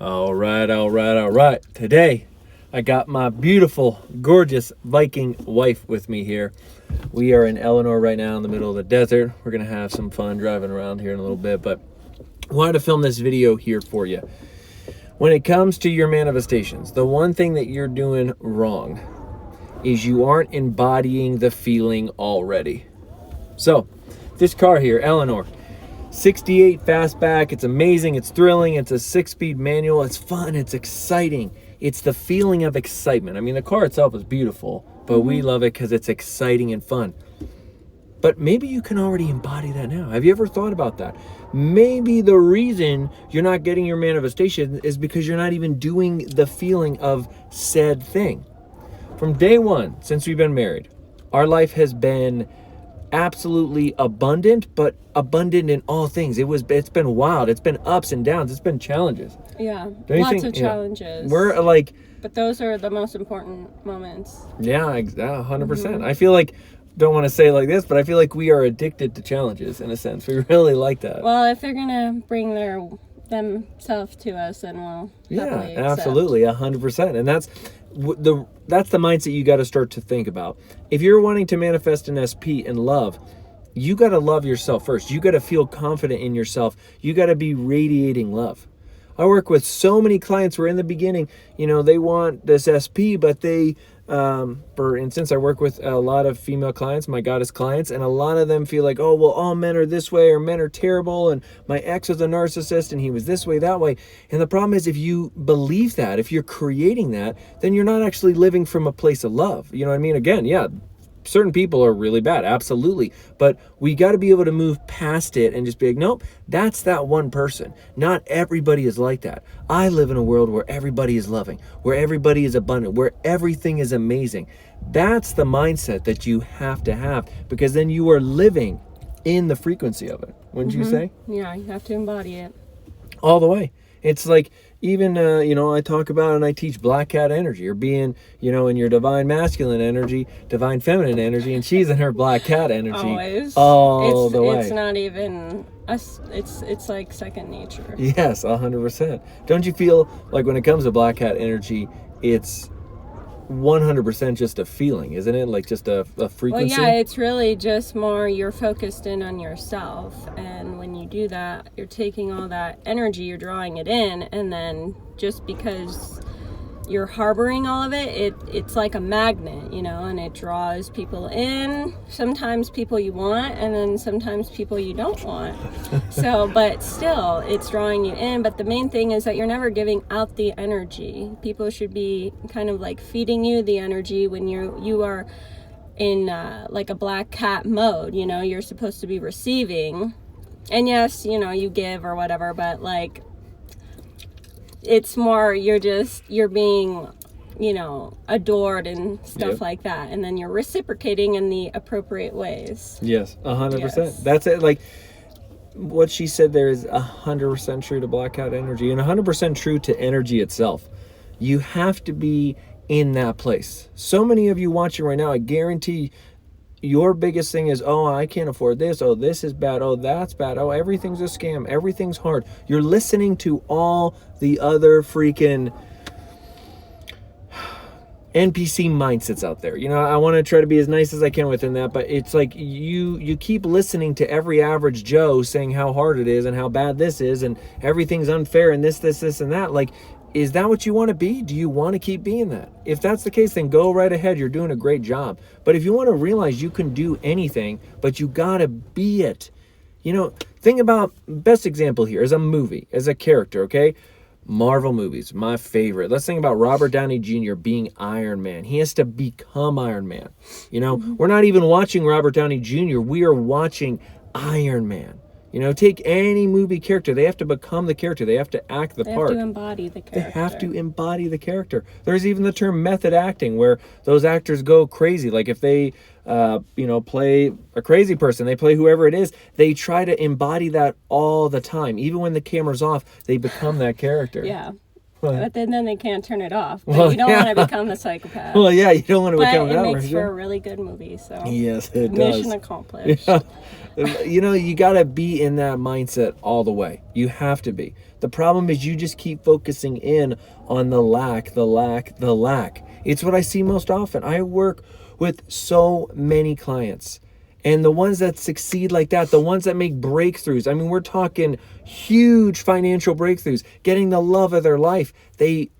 All right. Today, I got my beautiful, gorgeous Viking wife with me here. We are in Eleanor right now in the middle of the desert. We're going to have some fun driving around here in a little bit, but I wanted to film this video here for you. When it comes to your manifestations, the one thing that you're doing wrong is you aren't embodying the feeling already. So, this car here, Eleanor, 68 fastback, it's amazing, it's thrilling, it's a 6-speed manual, it's fun, it's exciting. It's the feeling of excitement. I mean, the car itself is beautiful, but we love it because it's exciting and fun. But maybe you can already embody that now. Have you ever thought about that? Maybe the reason you're not getting your manifestation is because you're not even doing the feeling of said thing. From day one, since we've been married, our life has been absolutely abundant, but abundant in all things. It's been wild. It's been ups and downs. It's been challenges. Yeah, lots of challenges. We're like, but those are the most important moments. Yeah, 100%. I feel like, don't want to say it like this, but I feel like we are addicted to challenges in a sense. We really like that. Well, if they're gonna bring themselves to us, then we'll happily accept. Absolutely, 100%. And that's the mindset you got to start to think about. If you're wanting to manifest an SP and love, you got to love yourself first. You got to feel confident in yourself. You got to be radiating love. I work with so many clients where in the beginning, they want this SP, but they, for instance, I work with a lot of female clients, my goddess clients, and a lot of them feel like, oh, well, all men are this way, or men are terrible, and my ex was a narcissist, and he was this way, that way. And the problem is, if you believe that, if you're creating that, then you're not actually living from a place of love. You know what I mean? Again, yeah, certain people are really bad, absolutely. But we got to be able to move past it and just be like, nope, that's that one person. Not everybody is like that. I live in a world where everybody is loving, where everybody is abundant, where everything is amazing. That's the mindset that you have to have, because then you are living in the frequency of it. Wouldn't you say? Yeah, you have to embody it. All the way. It's like, even, I talk about and I teach black cat energy, or being, in your divine masculine energy, divine feminine energy, and she's in her black cat energy. Always. All the way. It's not even us. It's like second nature. Yes, 100%. Don't you feel like when it comes to black cat energy, it's 100% just a feeling, isn't it? Like just a frequency? Well, yeah, it's really just more you're focused in on yourself. And when you do that, you're taking all that energy, you're drawing it in. And then just because you're harboring all of it, it's like a magnet, and it draws people in. Sometimes people you want, and then sometimes people you don't want. So, but still, it's drawing you in. But the main thing is that you're never giving out the energy. People should be kind of like feeding you the energy when you are in like a black cat mode. You're supposed to be receiving. And yes, you give or whatever, but like, it's more you're being adored and stuff like that, and then you're reciprocating in the appropriate ways. Yes, 100%. Yes. That's it. Like what she said there is 100% true to black cat energy, and 100% true to energy itself. You have to be in that place. So many of you watching right now, I guarantee your biggest thing is, oh, I can't afford this. Oh, this is bad. Oh, that's bad. Oh, everything's a scam. Everything's hard. You're listening to all the other freaking NPC mindsets out there. I want to try to be as nice as I can within that, but it's like you keep listening to every average Joe saying how hard it is and how bad this is and everything's unfair and this, and that. Like, is that what you want to be? Do you want to keep being that? If that's the case, then go right ahead. You're doing a great job. But if you want to realize you can do anything, but you got to be it. Think about, best example here is a movie, as a character, okay? Marvel movies, my favorite. Let's think about Robert Downey Jr. being Iron Man. He has to become Iron Man. We're not even watching Robert Downey Jr. We are watching Iron Man. Take any movie character. They have to become the character. They have to act the part. They have to embody the character. They have to embody the character. There's even the term method acting, where those actors go crazy. Like if they, play a crazy person, they play whoever it is, they try to embody that all the time. Even when the camera's off, they become that character. Yeah. But then they can't turn it off. But you don't want to become the psychopath. Well, yeah, you don't want to become But that. it makes for a really good movie. So yes, it does. Mission accomplished. Yeah. You know, you got to be in that mindset all the way. You have to be. The problem is you just keep focusing in on the lack. It's what I see most often. I work with so many clients. And the ones that succeed like that, the ones that make breakthroughs, I mean, we're talking huge financial breakthroughs, getting the love of their life. They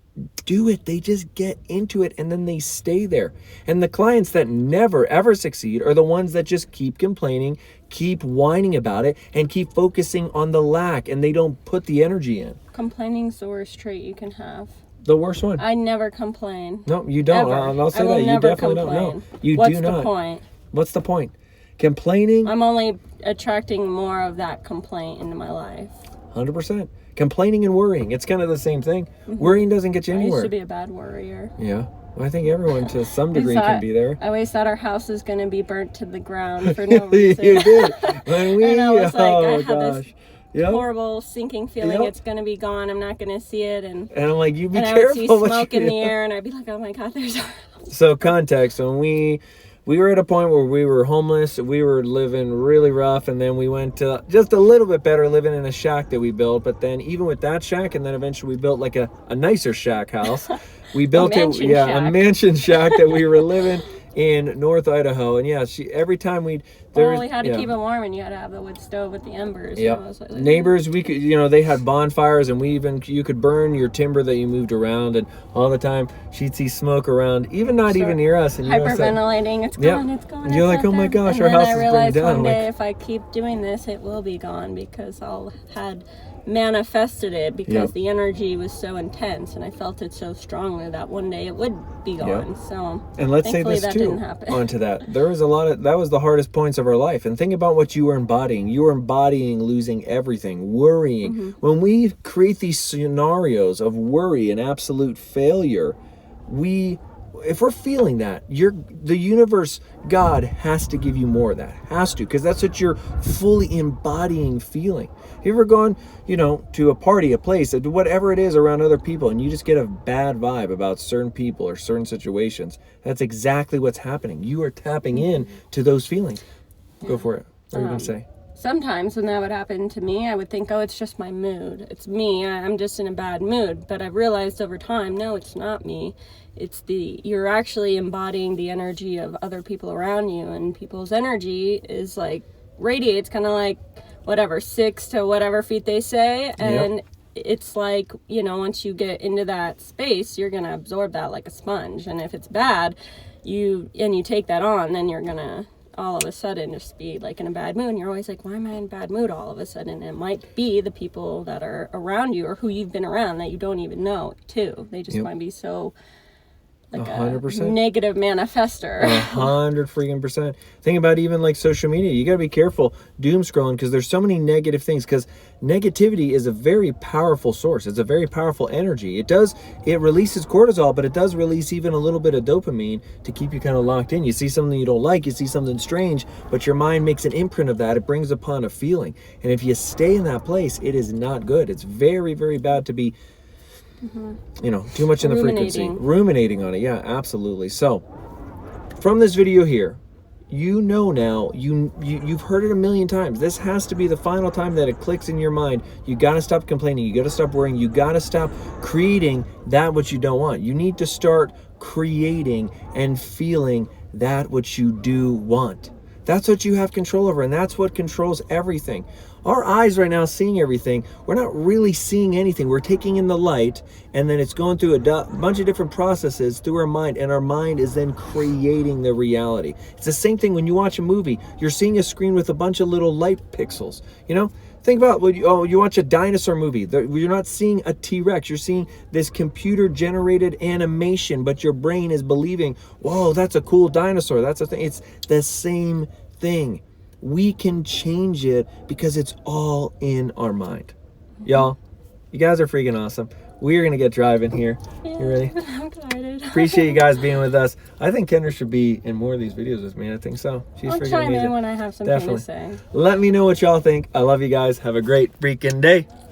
do it. They just get into it and then they stay there. And the clients that never, ever succeed are the ones that just keep complaining, keep whining about it, and keep focusing on the lack, and they don't put the energy in. Complaining's the worst trait you can have. The worst one. I never complain. No, you don't. I'll say that. You definitely don't. No, you do not. What's the point? What's the point? Complaining. I'm only attracting more of that complaint into my life. 100%. Complaining and worrying. It's kind of the same thing. Mm-hmm. Worrying doesn't get you anywhere. I used to be a bad worrier. Yeah. Well, I think everyone to some degree can be there. I always thought our house was going to be burnt to the ground for no reason. You did. And I was like, I had gosh. this horrible sinking feeling it's going to be gone. I'm not going to see it. And I'm like, you be careful. And I would see smoke in the air, and I'd be like, oh my God, there's a house. So context, when we were at a point where we were homeless, we were living really rough, and then we went to just a little bit better living in a shack that we built. But then even with that shack, and then eventually we built like a nicer shack house. We built a mansion shack that we were living in North Idaho. And yeah, every time we had to keep it warm, and you had to have the wood stove with the embers. Yeah, like, neighbors, we could, they had bonfires, and you could burn your timber that you moved around, and all the time she'd see smoke around, even near us, and hyperventilating. It's gone. It's gone. And you're like, oh my gosh, our house is burning down. One day, if I keep doing this, it will be gone, because I'll had manifested it, because the energy was so intense, and I felt it so strongly that one day it would be gone. So, and let's say this too onto that. There was that was the hardest points of our life. And think about what you were embodying. You were embodying losing everything, worrying. Mm-hmm. When we create these scenarios of worry and absolute failure, if we're feeling that, the universe, God has to give you more of that. Has to, because that's what you're fully embodying feeling. Have you ever gone, to a party, a place, whatever it is around other people, and you just get a bad vibe about certain people or certain situations? That's exactly what's happening. You are tapping in to those feelings. Go for it. What are you going to say? Sometimes when that would happen to me, I would think, oh, it's just my mood. It's me. I'm just in a bad mood. But I've realized over time, no, it's not me. You're actually embodying the energy of other people around you, and people's energy is like radiates kind of like 6 to whatever feet they say. And it's like, once you get into that space, you're going to absorb that like a sponge. And if it's bad, you take that on, then you're going to all of a sudden just be like in a bad mood. And you're always like, why am I in a bad mood all of a sudden? And it might be the people that are around you or who you've been around that you don't even know too. They just might be so like 100%. A negative manifester. 100% Think about even like social media. You got to be careful doom scrolling, because there's so many negative things, because negativity is a very powerful source. It's a very powerful energy. It releases cortisol, but it does release even a little bit of dopamine to keep you kind of locked in. You see something you don't like, you see something strange, but your mind makes an imprint of that. It brings upon a feeling. And if you stay in that place, it is not good. It's very, very bad to be too much in the frequency. Ruminating on it. Yeah, absolutely. So from this video here, now, you've heard it a million times. This has to be the final time that it clicks in your mind. You got to stop complaining. You got to stop worrying. You got to stop creating that which you don't want. You need to start creating and feeling that which you do want. That's what you have control over, and that's what controls everything. Our eyes right now seeing everything, we're not really seeing anything. We're taking in the light, and then it's going through a bunch of different processes through our mind, and our mind is then creating the reality. It's the same thing when you watch a movie. You're seeing a screen with a bunch of little light pixels. Think about when you watch a dinosaur movie. You're not seeing a T-Rex. You're seeing this computer-generated animation, but your brain is believing, whoa, that's a cool dinosaur. That's a thing. It's the same thing. We can change it because it's all in our mind. Y'all, you guys are freaking awesome. We're going to get driving here. You ready? I'm excited. Appreciate you guys being with us. I think Kendra should be in more of these videos with me. I think so. She's freaking amazing. I'll chime in when I have something to say. Let me know what y'all think. I love you guys. Have a great freaking day.